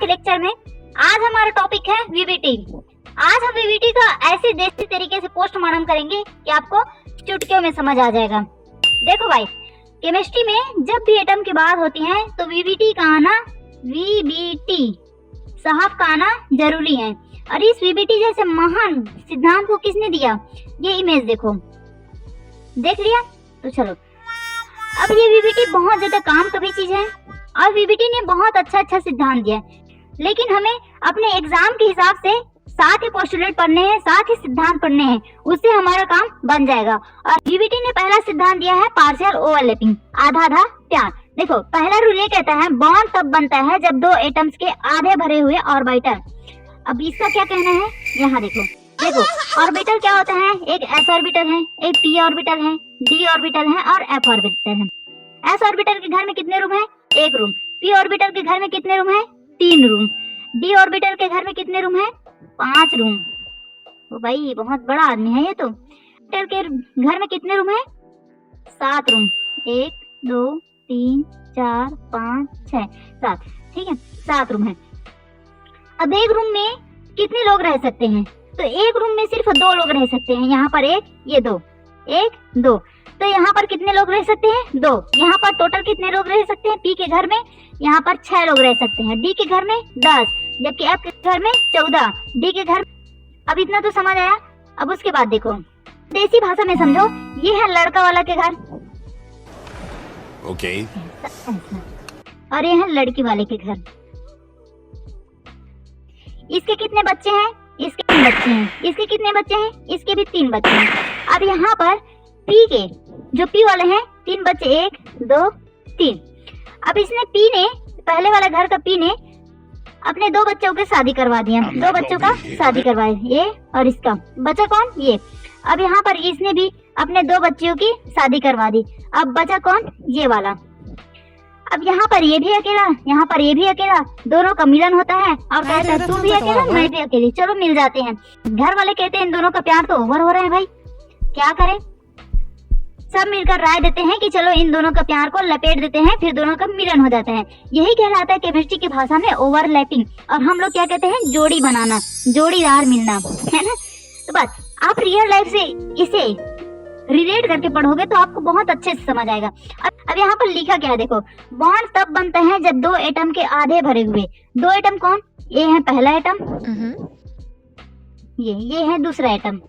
के लेक्चर में। आज हमारा टॉपिक है वीबीटी। आज हम वीबीटी का ऐसे देसी तरीके से पोस्टमार्टम करेंगे कि आपको चुटकियों में समझ आ जाएगा। देखो भाई, केमिस्ट्री में जब भी एटम की बात होती है तो वीबीटी का आना, वीबीटी साहब का आना जरूरी है। और इस वीबीटी जैसे महान सिद्धांत को किसने दिया? ये इमेज देखो, देख लिया? तो चलो, अब ये वीबीटी बहुत ज्यादा काम की भी चीज है और वीबीटी ने बहुत अच्छा सिद्धांत दिया है, लेकिन हमें अपने एग्जाम के हिसाब से साथ ही पोस्टुलेट पढ़ने हैं, साथ ही सिद्धांत पढ़ने हैं, उससे हमारा काम बन जाएगा। और वीबीटी ने पहला सिद्धांत दिया है पार्शियल ओवरलैपिंग, आधा आधा प्यार। देखो, पहला रूल ये कहता है बॉन्ड तब बनता है जब दो एटम्स के आधे भरे हुए ऑर्बिटल। अब इसका क्या कहना है, यहाँ देखो ऑर्बिटल क्या होता है? एक एस ऑर्बिटल है, एक पी ऑर्बिटल है, डी ऑर्बिटल है और एफ ऑर्बिटल है। एस ऑर्बिटल के घर में कितने रूम है? एक रूम। पी ऑर्बिटल के घर में कितने रूम है? 3 रूम। डी ऑर्बिटल के घर में कितने रूम है? 5 रूम। तो भाई बहुत बड़ा आदमी है ये तो। ऑर्बिटल के घर में कितने रूम है? 7 रूम। 1 2 3 4 5 6 7, ठीक है, 7 रूम है। अब एक रूम में कितने लोग रह सकते हैं? तो एक रूम में सिर्फ 2 लोग रह सकते हैं। यहाँ पर एक, ये 2, 1 2। तो यहाँ पर कितने लोग रह सकते हैं? 2। यहाँ पर टोटल कितने लोग रह सकते हैं? पी के घर में यहाँ पर 6 लोग रह सकते हैं, डी के घर में 10, जबकि एफ के घर में 14, डी के घर। अब इतना तो समझ आया। अब उसके बाद देखो, देसी भाषा में समझो, ये है लड़का वाला के घर, ओके, और ये है लड़की वाले के घर। इसके कितने बच्चे हैं? इसके 3 बच्चे हैं। इसके कितने बच्चे हैं? इसके भी 3 बच्चे हैं। अब यहाँ पर पी के जो पी वाले हैं 3 बच्चे, 1 2 3। अब इसने पी ने, पहले वाला घर का पी ने अपने 2 बच्चों की शादी करवा दिया, 2 बच्चों का शादी करवाए, ये और इसका। बचा कौन? ये। अब यहाँ पर इसने भी अपने 2 बच्चियों की शादी करवा दी। अब बचा कौन? ये वाला। अब यहाँ पर ये भी अकेला, यहाँ पर ये भी अकेला, दोनों का मिलन होता है और कहता है तू भी अकेला, मैं भी अकेली, चलो मिल जाते हैं। घर वाले कहते हैं इन दोनों का प्यार तो ओवर हो रहा है भाई, क्या करें? सब मिलकर राय देते हैं कि चलो इन दोनों का प्यार को लपेट देते हैं, फिर दोनों का मिलन हो जाता है। यही कहलाता है केमिस्ट्री की भाषा में ओवरलैपिंग। और हम लोग क्या कहते हैं? जोड़ी बनाना, जोड़ीदार मिलना, है ना? तो बस आप रियल लाइफ से इसे रिलेट करके पढ़ोगे तो आपको बहुत अच्छे से समझ आएगा। अब यहाँ पर लिखा क्या है देखो, बॉन्ड तब बनता है जब 2 एटम के आधे भरे हुए। 2 एटम कौन? ये है पहला एटम, ये है दूसरा एटम,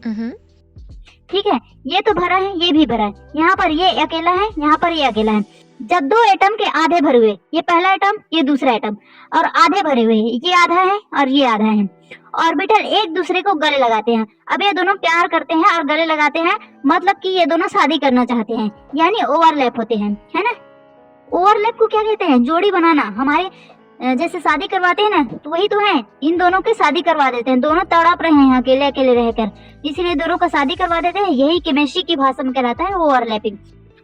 ठीक है। ये तो भरा है, ये भी भरा है। यहाँ पर ये अकेला है, यहाँ पर ये अकेला है। जब 2 एटम के आधे भरे हुए, ये पहला एटम, ये दूसरा एटम, और आधे भरे हुए, ये आधा है और ये आधा है, ऑर्बिटल एक दूसरे को गले लगाते हैं। अब ये दोनों प्यार करते हैं और गले लगाते हैं, मतलब कि ये दोनों शादी करना चाहते हैं, यानी ओवरलैप होते हैं, है ना? ओवरलैप को क्या कहते हैं? जोड़ी बनाना। हमारे जैसे शादी करवाते हैं ना, तो वही तो है, इन दोनों की शादी करवा देते हैं। दोनों तड़प रहे हैं अकेले अकेले रहकर, इसीलिए दोनों का शादी करवा देते हैं। यही केमिस्ट्री की भाषा में कहलाता है ओवरलैपिंग।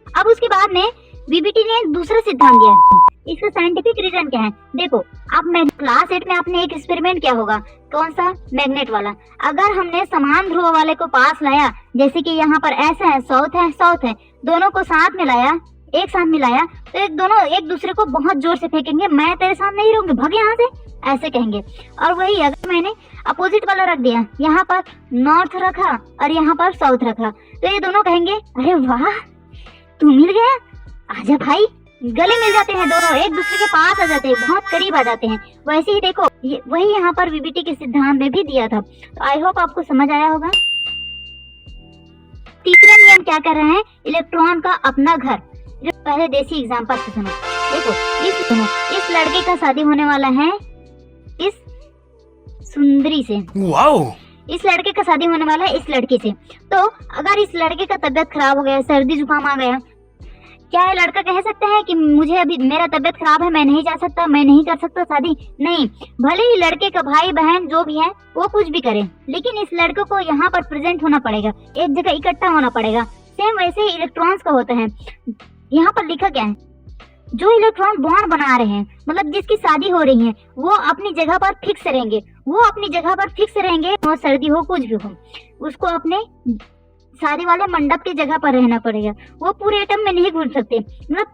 अब उसके बाद में वीबीटी ने दूसरा सिद्धांत दिया है। इसका साइंटिफिक रीजन क्या है? देखो, आप क्लास 8 में आपने एक एक्सपेरिमेंट किया होगा, कौन सा? मैग्नेट वाला। अगर हमने समान ध्रुव वाले को पास लाया, जैसे कि यहाँ पर ऐसा है, साउथ है, दोनों को साथ में लाया, एक साथ मिलाया, तो दोनों एक दूसरे को बहुत जोर से फेंकेंगे, मैं तेरे साथ नहीं रहूंगी, भाग यहाँ से, ऐसे कहेंगे। और वही अगर मैंने अपोजिट वाला रख दिया, यहाँ पर नॉर्थ रखा और यहाँ पर साउथ रखा, तो ये दोनों कहेंगे अरे वाह तू मिल गया, आजा भाई। गले मिल जाते हैं, दोनों एक दूसरे के पास आ जाते हैं, बहुत करीब आ जाते हैं। वैसे ही देखो, वही यहाँ पर वीबीटी के सिद्धांत में भी दिया था। तो आई होप आपको समझ आया होगा। तीसरा नियम क्या कर रहे हैं? इलेक्ट्रॉन का अपना घर। पहले देसी एग्जांपल से सुनो। देखो, इस लड़के का शादी होने वाला है इस सुंदरी से। वाओ! इस लड़के का शादी होने वाला है इस लड़की से। तो अगर इस लड़के का तबीयत खराब हो गया, सर्दी जुकाम आ गया, क्या ये लड़का कह सकता है कि मुझे अभी मेरा तबीयत खराब है, मैं नहीं जा सकता, मैं नहीं कर सकता शादी? नहीं। भले ही लड़के का भाई बहन जो भी है वो कुछ भी करे, लेकिन इस लड़के को यहाँ पर प्रेजेंट होना पड़ेगा, एक जगह इकट्ठा होना पड़ेगा। सेम वैसे ही इलेक्ट्रॉन्स का होता है। यहाँ पर लिखा क्या है? जो इलेक्ट्रॉन बॉन्ड बना रहे हैं, मतलब जिसकी शादी हो रही है, वो अपनी जगह पर फिक्स रहेंगे, वो अपनी जगह पर फिक्स रहेंगे, और सर्दी हो कुछ भी हो, उसको अपने शादी वाले मंडप की जगह पर रहना पड़ेगा। वो पूरे एटम में नहीं घुस सकते, मतलब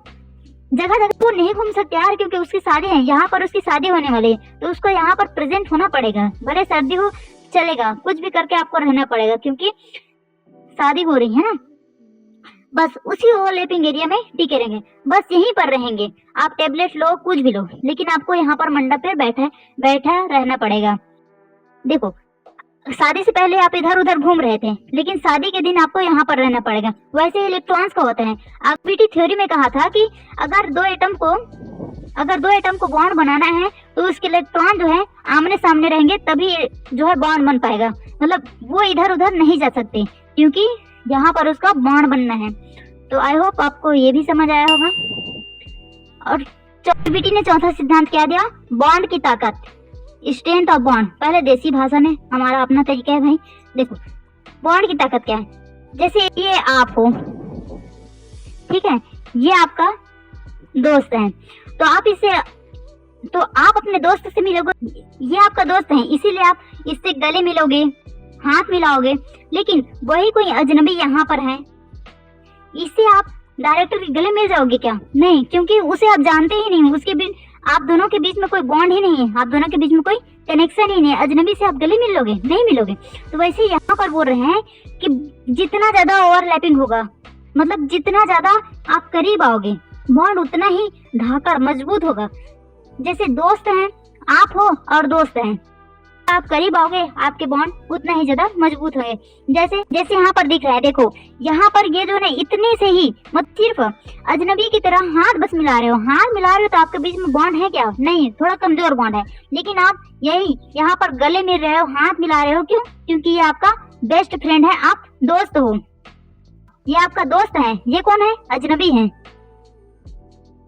जगह जगह वो नहीं घूम सकते यार, क्योंकि उसकी शादी है, यहाँ पर उसकी शादी होने वाली है, तो उसको यहाँ पर प्रेजेंट होना पड़ेगा। भले सर्दी हो चलेगा, कुछ भी करके आपको रहना पड़ेगा, क्योंकि शादी हो रही है ना। बस उसी ओवरलैपिंग एरिया में टिके रहेंगे, बस यहीं पर रहेंगे। आप टेबलेट लो, कुछ भी लो, लेकिन आपको यहाँ पर मंडप पे बैठा रहना पड़ेगा। देखो, शादी से पहले आप इधर उधर घूम रहे थे, लेकिन शादी के दिन आपको यहाँ पर रहना पड़ेगा। वैसे इलेक्ट्रॉन्स का होता है, ग्रेविटी थ्योरी में कहा था कि अगर दो एटम को बॉन्ड बनाना है तो उसके इलेक्ट्रॉन जो है आमने सामने रहेंगे, तभी जो है बॉन्ड बन पाएगा। मतलब वो इधर उधर नहीं जा सकते, क्योंकि यहाँ पर उसका बॉन्ड बनना है। तो आई होप आपको ये भी समझ आया होगा। और ग्रेविटी ने चौथा सिद्धांत क्या दिया? बॉन्ड की ताकत, स्ट्रेंथ ऑफ बॉन्ड। पहले देसी भाषा में, हमारा अपना तरीका है भाई। देखो बॉन्ड की ताकत क्या है, जैसे ये आप हो, ठीक है, ये आपका दोस्त है, तो आप अपने दोस्त से मिलोगे, ये आपका दोस्त है, इसीलिए आप इससे गले मिलोगे, हाथ मिलाओगे। लेकिन वही कोई अजनबी यहाँ पर है, इससे आप डायरेक्ट गले मिल जाओगे क्या? नहीं, क्योंकि उसे आप जानते ही नहीं, उसके बीच आप दोनों के बीच में कोई बॉन्ड ही नहीं है, आप दोनों के बीच में कोई कनेक्शन ही नहीं है। अजनबी से आप गले मिलोगे? नहीं मिलोगे। तो वैसे यहाँ पर बोल रहे हैं कि जितना ज्यादा ओवरलैपिंग होगा, मतलब जितना ज्यादा आप करीब आओगे, बॉन्ड उतना ही ढाकर मजबूत होगा। जैसे दोस्त हैं, आप हो और दोस्त हैं, आप करीब आओगे, आपके बॉन्ड उतना ही ज्यादा मजबूत होंगे। जैसे यहाँ पर दिख रहा है, देखो यहाँ पर ये जो है इतने से ही, मत सिर्फ अजनबी की तरह हाथ बस मिला रहे हो, तो आपके बीच में बॉन्ड है क्या? नहीं, थोड़ा कमजोर बॉन्ड है। लेकिन आप यही यहाँ पर गले मिल रहे हो, हाथ मिला रहे हो, क्यों? क्योंकि ये आपका बेस्ट फ्रेंड है, आप दोस्त हो, ये आपका दोस्त है। ये कौन है? अजनबी है,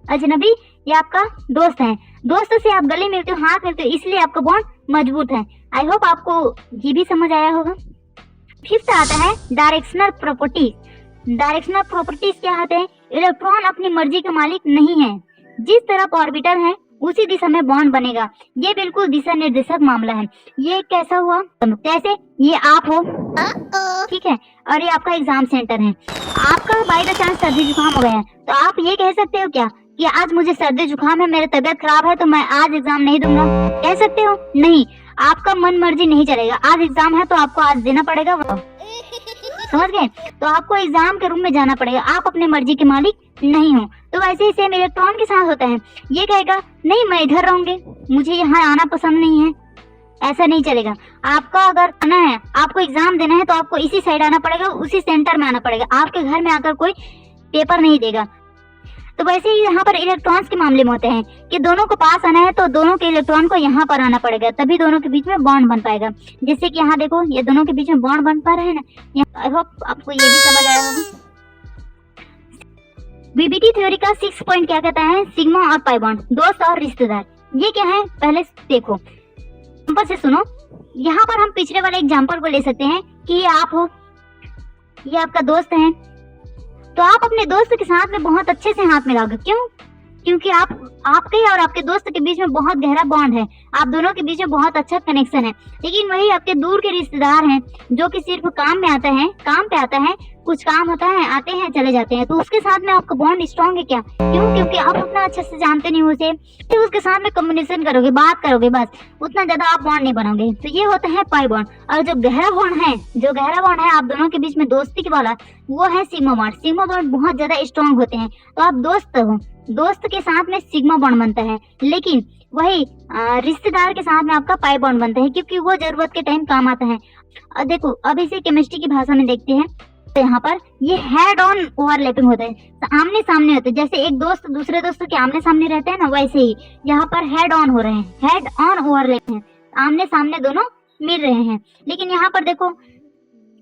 अजनबी ये आपका दोस्त है। दोस्त से आप गले मिलते हो, हाथ मिलते हो, इसलिए आपका बॉन्ड मजबूत है। आई होप आपको ये भी समझ आया होगा। फिफ्थ आता है डायरेक्शनल प्रॉपर्टीज। डायरेक्शनल प्रॉपर्टीज क्या होते हैं? इलेक्ट्रॉन अपनी मर्जी का मालिक नहीं है, जिस तरफ ऑर्बिटर है उसी दिशा में बॉन्ड बनेगा। ये बिल्कुल दिशा निर्देशक मामला है। ये कैसा हुआ? जैसे ये आप हो, ठीक है, और ये आपका एग्जाम सेंटर है, आपका बाय द चांस सर्दी जुकाम हो गया है, तो आप ये कह सकते हो क्या कि आज मुझे सर्दी जुकाम है, मेरी तबीयत खराब है, तो मैं आज एग्जाम नहीं दूंगा? कह सकते हो? नहीं, आपका मन मर्जी नहीं चलेगा। आज एग्जाम है तो आपको आज देना पड़ेगा, समझ गए? तो आपको एग्जाम के रूम में जाना पड़ेगा, आप अपने मर्जी के मालिक नहीं हो। तो वैसे ही सेम इलेक्ट्रॉन के साथ होता है। ये कहेगा नहीं, मैं इधर रहूंगी, मुझे यहाँ आना पसंद नहीं है, ऐसा नहीं चलेगा। आपका अगर आना है, आपको एग्जाम देना है, तो आपको इसी साइड आना पड़ेगा, उसी सेंटर में आना पड़ेगा। आपके घर में आकर कोई पेपर नहीं देगा। तो वैसे ही यहाँ पर इलेक्ट्रॉन्स के मामले में होते हैं कि दोनों को पास आना है, तो दोनों के इलेक्ट्रॉन को यहाँ पर आना पड़ेगा, तभी दोनों के बीच में बॉन्ड बन पाएगा। जैसे कि यहाँ देखो, ये दोनों के बीच में बॉन्ड बन पा रहे हैं ना। आई होप आपको ये भी समझ आया होगा। वीबीटी थ्योरी का 6 पॉइंट क्या कहता है? सिग्मा और पाई बॉन्ड, दोस्त और रिश्तेदार। ये क्या है? पहले देखो, एग्जाम्पल से सुनो। यहाँ पर हम पिछले वाले एग्जाम्पल को ले सकते हैं कि ये आप हो, ये आपका दोस्त है, तो आप अपने दोस्त के साथ में बहुत अच्छे से हाथ मिलाओगे। क्यों? क्योंकि आपके और आपके दोस्त के बीच में बहुत गहरा बॉन्ड है, आप दोनों के बीच में बहुत अच्छा कनेक्शन है। लेकिन वही आपके दूर के रिश्तेदार हैं, जो कि सिर्फ काम पे आता है, कुछ काम होता है, आते हैं चले जाते हैं, तो उसके साथ में आपका बॉन्ड स्ट्रॉन्ग है क्या? क्यों? क्योंकि आप उतना अच्छे से जानते नहीं उसे, तो उसके साथ में कम्युनिकेशन करोगे, बात करोगे, बस उतना ज्यादा आप बॉन्ड नहीं बनाओगे। तो ये होता है पाई बॉन्ड। और जो गहरा बॉन्ड है आप दोनों के बीच में दोस्ती के वाला, वो है सिग्मा बॉन्ड। सिग्मा बॉन्ड बहुत ज्यादा स्ट्रॉन्ग होते हैं। तो आप दोस्त हो, दोस्त के साथ में सिग्मा बॉन्ड बनता है, लेकिन वही रिश्तेदार के साथ में आपका पाई बॉन्ड बनता है, क्योंकि वो जरूरत के टाइम काम आता है। देखो, अब इसे केमिस्ट्री की भाषा में देखते हैं, तो यहाँ पर ये हेड ऑन ओवरलैपिंग होता है, तो आमने सामने होते हैं। जैसे एक दोस्त दूसरे दोस्त के आमने सामने रहते हैं ना, वैसे ही यहाँ पर हेड ऑन हो रहे हैं, हेड ऑन ओवरलैपिंग है, आमने सामने दोनों मिल रहे हैं। लेकिन यहाँ पर देखो,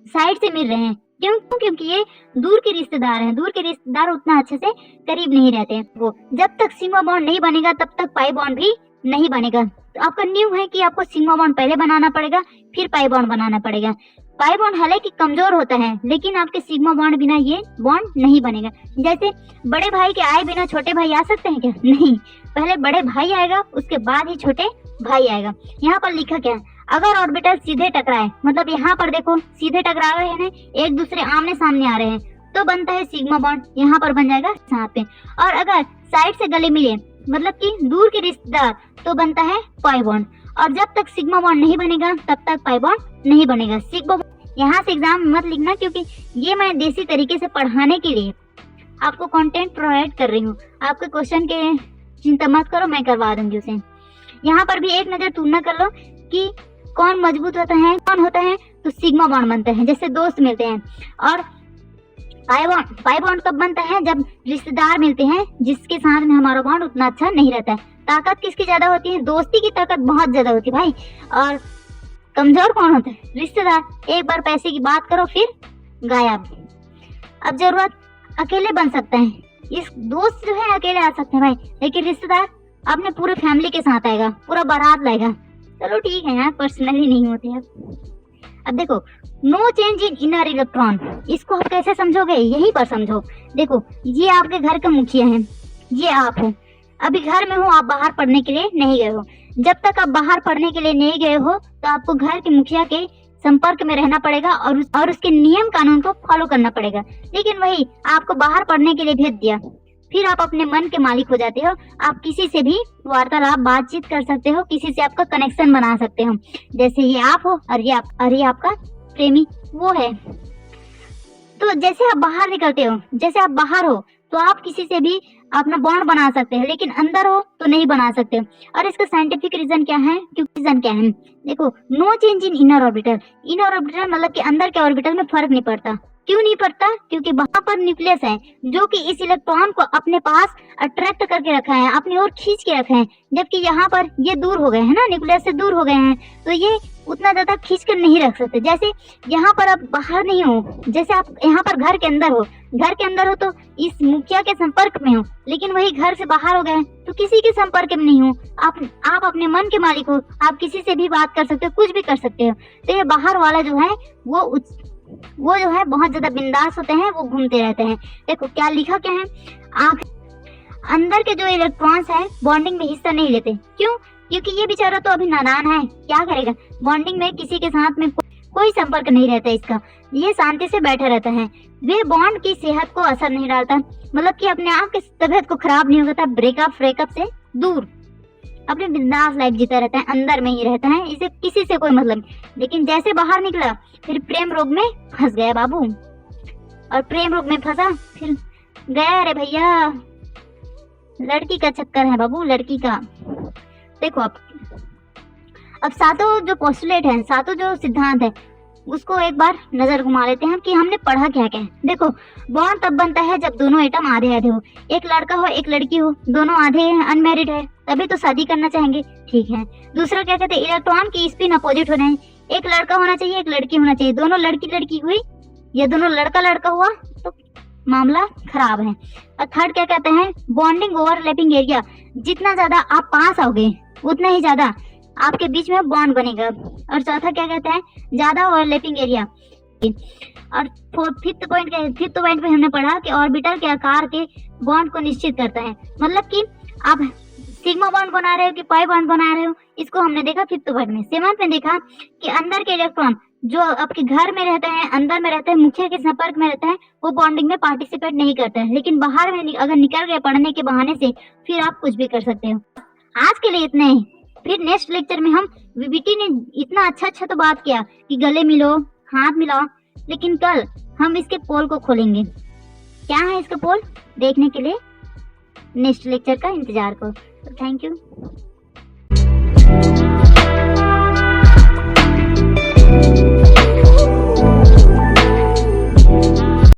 साइड से मिल रहे हैं। क्यों? क्योंकि ये दूर के रिश्तेदार हैं, दूर के रिश्तेदार उतना अच्छे से करीब नहीं रहते हैं। वो जब तक सिग्मा बॉन्ड नहीं बनेगा, तब तक पाई बॉन्ड भी नहीं बनेगा। तो आपका न्यू है कि आपको सिग्मा बॉन्ड पहले बनाना पड़ेगा, फिर पाई बॉन्ड बनाना पड़ेगा। पाई बॉन्ड हालांकि कमजोर होता है, लेकिन आपके सिग्मा बॉन्ड बिना ये बॉन्ड नहीं बनेगा। जैसे बड़े भाई के आए बिना छोटे भाई आ सकते हैं क्या? नहीं, पहले बड़े भाई आएगा, उसके बाद ही छोटे भाई आएगा। यहाँ पर लिखा क्या है? अगर ऑर्बिटल सीधे टकराए, मतलब यहाँ पर देखो सीधे टकरा रहे हैं, एक दूसरे आमने सामने आ रहे हैं, तो बनता है सिग्मा बॉन्ड, यहाँ पर बन जाएगा साथ में। और अगर साइड से गले मिले मतलब कि दूर के रिश्तेदार तो बनता है पाई बॉन्ड। और जब तक सिग्मा बॉन्ड नहीं बनेगा तब तक पाई बॉन्ड नहीं बनेगा। सिग्मा यहाँ से एग्जाम मत लिखना, क्योंकि ये मैं देसी तरीके से पढ़ाने के लिए आपको कंटेंट प्रोवाइड कर रही हूँ। आपके क्वेश्चन के चिंता मत करो, मैं करवा दूंगी उसे। यहाँ पर भी एक नजर तुलना कर लो कि कौन मजबूत होता है कौन होता है, तो सिग्मा बॉन्ड बनता है जैसे दोस्त मिलते हैं। और पाई बॉन्ड कब बनता है, जब रिश्तेदार मिलते हैं जिसके साथ में हमारा बॉन्ड उतना अच्छा नहीं रहता है। ताकत किसकी ज्यादा होती है, दोस्ती की ताकत बहुत ज्यादा होती है भाई। और कमजोर कौन होता है, रिश्तेदार। एक बार पैसे की बात करो फिर गायब। अब जरूरत अकेले बन सकता है, इस दोस्त जो है अकेले आ सकते हैं भाई, लेकिन रिश्तेदार अपने पूरे फैमिली के साथ आएगा, पूरा बारात लाएगा। चलो ठीक है यार, पर्सनली नहीं होते हैं। अब देखो, no change in inner electron, इसको आप कैसे समझोगे, यहीं पर समझो। देखो ये आपके घर का मुखिया है, ये आप हो, अभी घर में हो, आप बाहर पढ़ने के लिए नहीं गए हो। जब तक आप बाहर पढ़ने के लिए नहीं गए हो तो आपको घर के मुखिया के संपर्क में रहना पड़ेगा और उसके नियम कानून को फॉलो करना पड़ेगा। लेकिन वही आपको बाहर पढ़ने के लिए भेज दिया, फिर आप अपने मन के मालिक हो जाते हो। आप किसी से भी वार्तालाप बातचीत कर सकते हो, किसी से आपका कनेक्शन बना सकते हो। जैसे ये आप हो और ये आपका प्रेमी वो है। तो जैसे आप बाहर निकलते हो, जैसे आप बाहर हो तो आप किसी से भी अपना बॉन्ड बना सकते हैं, लेकिन अंदर हो तो नहीं बना सकते। और इसका साइंटिफिक रीजन क्या है, देखो, no change in inner orbital. Inner orbital मतलब कि अंदर के ऑर्बिटल में फर्क नहीं पड़ता। क्यों नहीं पड़ता, क्योंकि वहां पर न्यूक्लियस है जो कि इस इलेक्ट्रॉन को अपने पास अट्रैक्ट करके रखा है, अपनी ओर खींच के रखा है। जबकि यहाँ पर ये दूर हो गए हैं ना, न्यूक्लियस से दूर हो गए हैं, तो ये उतना ज्यादा खींच कर नहीं रख सकते। जैसे यहाँ पर आप बाहर नहीं हो, जैसे आप यहाँ पर घर के अंदर हो तो इस मुखिया के संपर्क में हो, लेकिन वही घर से बाहर हो गए तो किसी के संपर्क में नहीं हो। आप अपने मन के मालिक हो, आप किसी से भी बात कर सकते हो, कुछ भी कर सकते हो। तो ये बाहर वाला जो है वो जो है बहुत ज्यादा बिंदास होते हैं, वो घूमते रहते हैं। देखो क्या लिखा क्या है, आप अंदर के जो इलेक्ट्रॉन्स है बॉन्डिंग में हिस्सा नहीं लेते। क्यों, क्योंकि ये बेचारा तो अभी नादान है, क्या करेगा। बॉन्डिंग में किसी के साथ में कोई संपर्क नहीं रहता इसका, ये शांति से बैठा रहता है। वे बॉन्ड की सेहत को असर नहीं डालता, मतलब कि अपने आप की तबीयत को खराब नहीं होता। ब्रेकअप से दूर अपने बिंदास लाइफ जीता रहता है, अंदर में ही रहता है, इसे किसी से कोई मतलब नहीं। लेकिन जैसे बाहर निकला फिर प्रेम रोग में फंस गया बाबू, और प्रेम रोग में फंसा फिर गया। अरे भैया, लड़की का चक्कर है बाबू, लड़की का। देखो अब सातों जो पोस्टुलेट है, सातों जो सिद्धांत है, उसको एक बार नजर घुमा लेते हैं कि हमने पढ़ा क्या क्या है। देखो, बॉन्ड तब बनता है जब दोनों एटम आधे आधे हो, एक लड़का हो एक लड़की हो, दोनों आधे हैं, अनमैरिड है, तभी तो शादी करना चाहेंगे, ठीक है। दूसरा क्या कहते हैं, इलेक्ट्रॉन की स्पिन अपोजिट होना है, एक लड़का होना चाहिए एक लड़की होना चाहिए, दोनों लड़की लड़की हुई या दोनों लड़का लड़का हुआ तो मामला खराब है। और थर्ड क्या कहते हैं, बॉन्डिंग ओवरलैपिंग एरिया, जितना ज्यादा आप पास आओगे उतना ही ज्यादा आपके बीच में बॉन्ड बनेगा। और चौथा क्या कहते हैं, ज्यादा ओवरलैपिंग एरिया। और फिफ्थ पॉइंट पे हमने पढ़ा कि ऑर्बिटल के आकार के बॉन्ड को निश्चित करता है, मतलब कि आप सिग्मा बॉन्ड बना रहे हो कि पाई बॉन्ड बना रहे हो, इसको हमने देखा फिफ्थ पॉइंट में। सेवंथ में देखा कि अंदर के इलेक्ट्रॉन जो आपके घर में रहते हैं, अंदर में रहते हैं, मुखिया के संपर्क में रहते हैं, वो बॉन्डिंग में पार्टिसिपेट नहीं करते हैं। लेकिन बाहर में अगर निकल गए पढ़ने के बहाने से, फिर आप कुछ भी कर सकते हो। आज के लिए इतना ही, फिर नेक्स्ट लेक्चर में हम वीबीटी ने इतना अच्छा तो बात किया कि गले मिलो, हाथ मिलाओ, लेकिन कल हम इसके पोल को खोलेंगे। क्या है इसका पोल, देखने के लिए नेक्स्ट लेक्चर का इंतजार करो। Thank you.